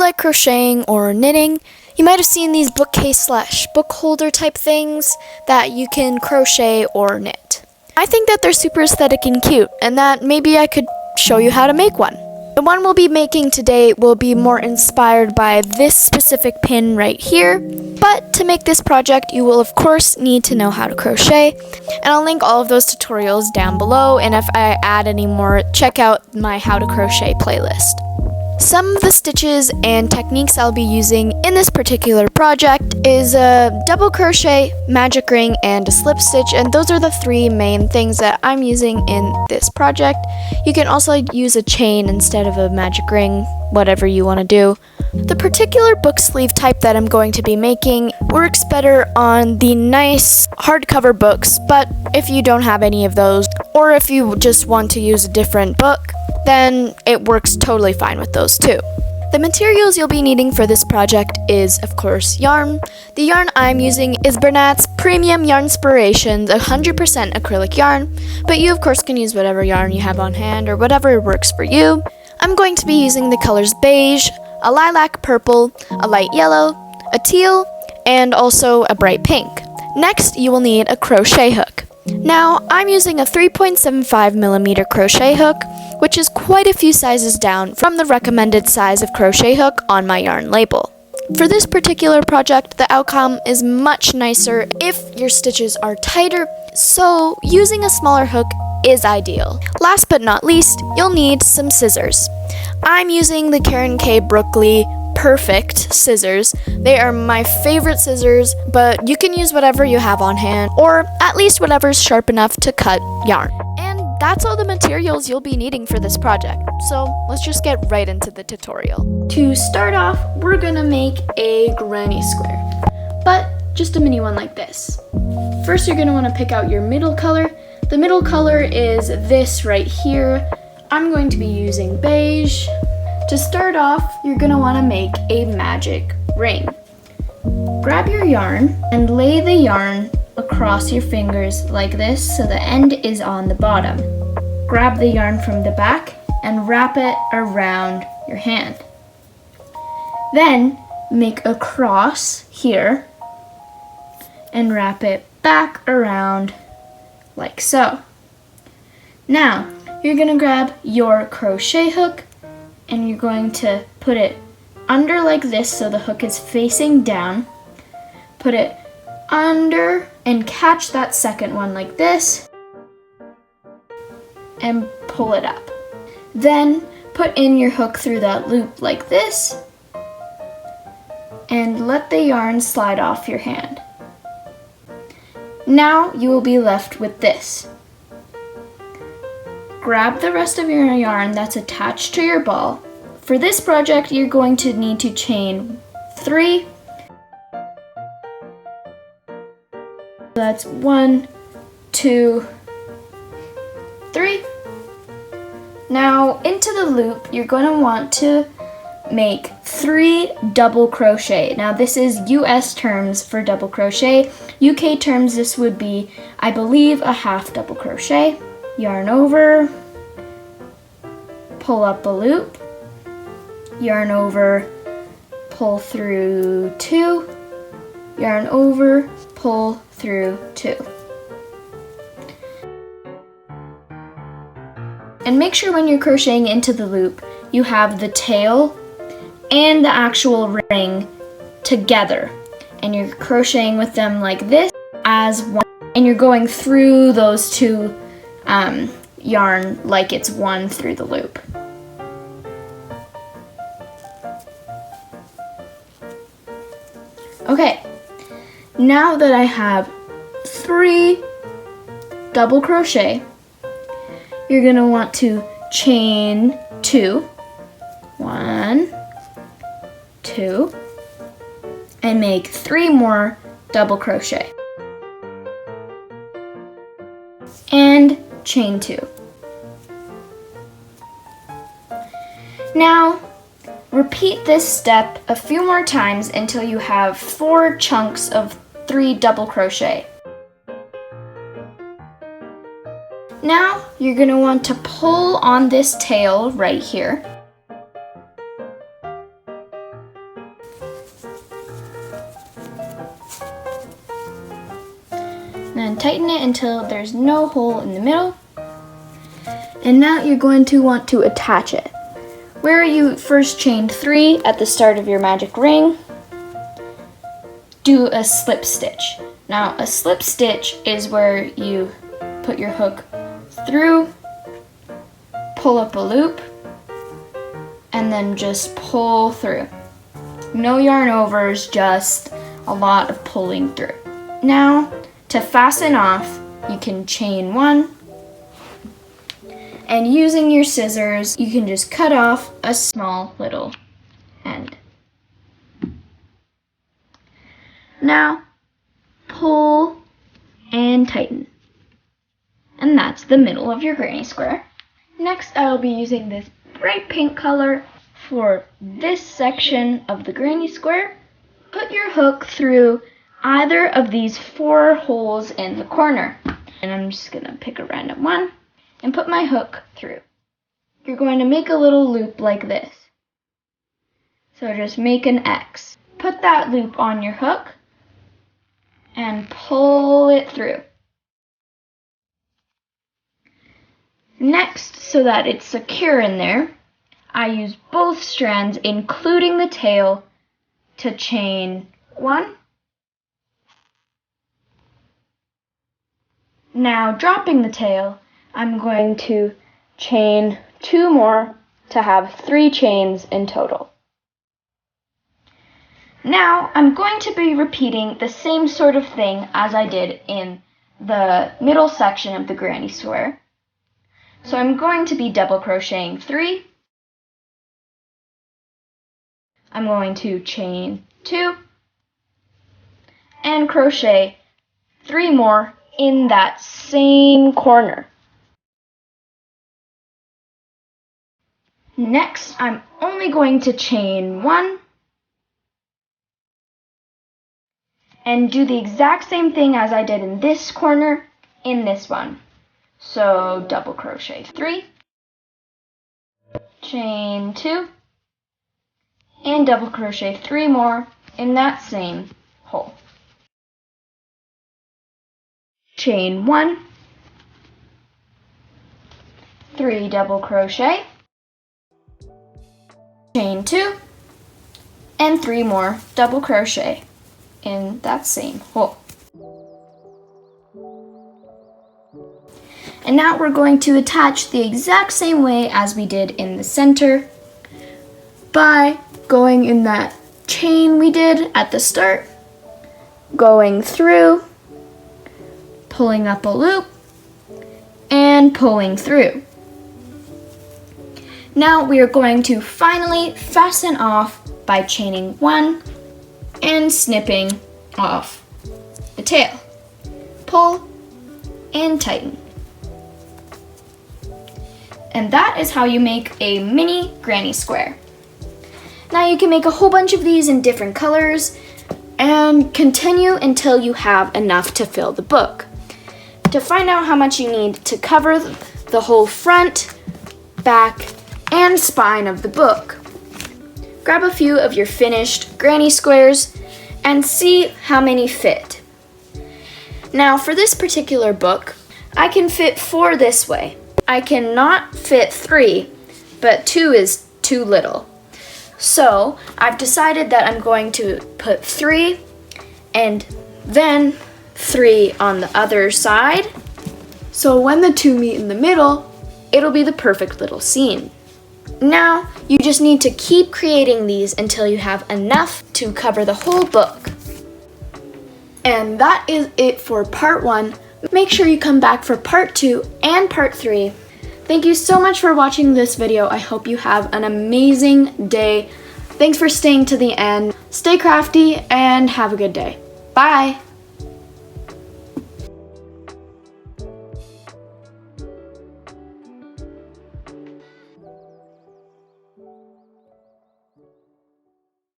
like crocheting or knitting, you might have seen these bookcase/book holder type things that you can crochet or knit. I think that they're super aesthetic and cute, and that maybe I could show you how to make one. The one we'll be making today will be more inspired by this specific pin right here, but to make this project you will of course need to know how to crochet, and I'll link all of those tutorials down below, and if I add any more, check out my how to crochet playlist. Some of the stitches and techniques I'll be using in this particular project is a double crochet, magic ring, and a slip stitch, and those are the three main things that I'm using in this project. You can also use a chain instead of a magic ring, whatever you want to do. The particular book sleeve type that I'm going to be making works better on the nice hardcover books, but if you don't have any of those, or if you just want to use a different book, then it works totally fine with those too. The materials you'll be needing for this project is, of course, yarn. The yarn I'm using is Bernat's Premium Yarnspirations 100% acrylic yarn, but you of course can use whatever yarn you have on hand or whatever works for you. I'm going to be using the colors beige, a lilac purple, a light yellow, a teal, and also a bright pink. Next, you will need a crochet hook. Now, I'm using a 3.75mm crochet hook, which is quite a few sizes down from the recommended size of crochet hook on my yarn label. For this particular project, the outcome is much nicer if your stitches are tighter, so using a smaller hook is ideal. Last but not least, you'll need some scissors. I'm using the Karen K. Brooklyn Perfect scissors. They are my favorite scissors, but you can use whatever you have on hand, or at least whatever's sharp enough to cut yarn. And that's all the materials you'll be needing for this project, so let's just get right into the tutorial. To start off, we're gonna make a granny square, but just a mini one like this. First, you're gonna wanna pick out your middle color. The middle color is this right here. I'm going to be using beige. To start off, you're going to want to make a magic ring. Grab your yarn and lay the yarn across your fingers like this so the end is on the bottom. Grab the yarn from the back and wrap it around your hand. Then make a cross here and wrap it back around like so. Now, you're going to grab your crochet hook and you're going to put it under like this so the hook is facing down. Put it under and catch that second one like this and pull it up. Then put in your hook through that loop like this and let the yarn slide off your hand. Now you will be left with this. Grab the rest of your yarn that's attached to your ball. For this project, you're going to need to chain 3. That's 1, 2, 3. Now, into the loop, you're going to want to make 3 double crochet. Now, this is US terms for double crochet. UK terms, this would be, I believe, a half double crochet. Yarn over, pull up a loop, yarn over, pull through 2, yarn over, pull through 2. And make sure when you're crocheting into the loop, you have the tail and the actual ring together. And you're crocheting with them like this as one, and you're going through those two yarn like it's one through the loop. Okay, now that I have 3 double crochet, you're gonna want to chain 2, 1, 2, and make 3 more double crochet. And chain 2. Now, repeat this step a few more times until you have 4 chunks of 3 double crochet. Now, you're going to want to pull on this tail right here. then tighten it until there's no hole in the middle. And now you're going to want to attach it. Where you first chained 3 at the start of your magic ring, do a slip stitch. Now a slip stitch is where you put your hook through, pull up a loop, and then just pull through. No yarn overs, just a lot of pulling through. Now to fasten off, you can chain 1, and using your scissors, you can just cut off a small little end. Now, pull and tighten. And that's the middle of your granny square. Next, I will be using this bright pink color for this section of the granny square. Put your hook through either of these 4 holes in the corner. And I'm just gonna pick a random one and put my hook through. You're going to make a little loop like this. So just make an X. Put that loop on your hook and pull it through. Next, so that it's secure in there, I use both strands, including the tail, to chain 1. Now, dropping the tail, I'm going to chain 2 more to have 3 chains in total. Now I'm going to be repeating the same sort of thing as I did in the middle section of the granny square. So I'm going to be double crocheting 3. I'm going to chain 2 and crochet 3 more in that same corner. Next, I'm only going to chain 1 and do the exact same thing as I did in this corner in this one. So double crochet 3, chain 2, and double crochet 3 more in that same hole. Chain 1, 3 double crochet, chain 2, and 3 more double crochet in that same hole. And now we're going to attach the exact same way as we did in the center by going in that chain we did at the start, going through, pulling up a loop, and pulling through. Now we are going to finally fasten off by chaining 1 and snipping off the tail. Pull and tighten. And that is how you make a mini granny square. Now you can make a whole bunch of these in different colors and continue until you have enough to fill the book. To find out how much you need to cover the whole front, back, and spine of the book, grab a few of your finished granny squares and see how many fit. Now for this particular book, I can fit 4 this way. I cannot fit 3, but 2 is too little. So I've decided that I'm going to put 3 and then 3 on the other side. So when the 2 meet in the middle, it'll be the perfect little scene. Now you just need to keep creating these until you have enough to cover the whole book. And that is it for part 1. Make sure you come back for part 2 and part 3. Thank you so much for watching this video. I hope you have an amazing day. Thanks for staying to the end. Stay crafty and have a good day. Bye!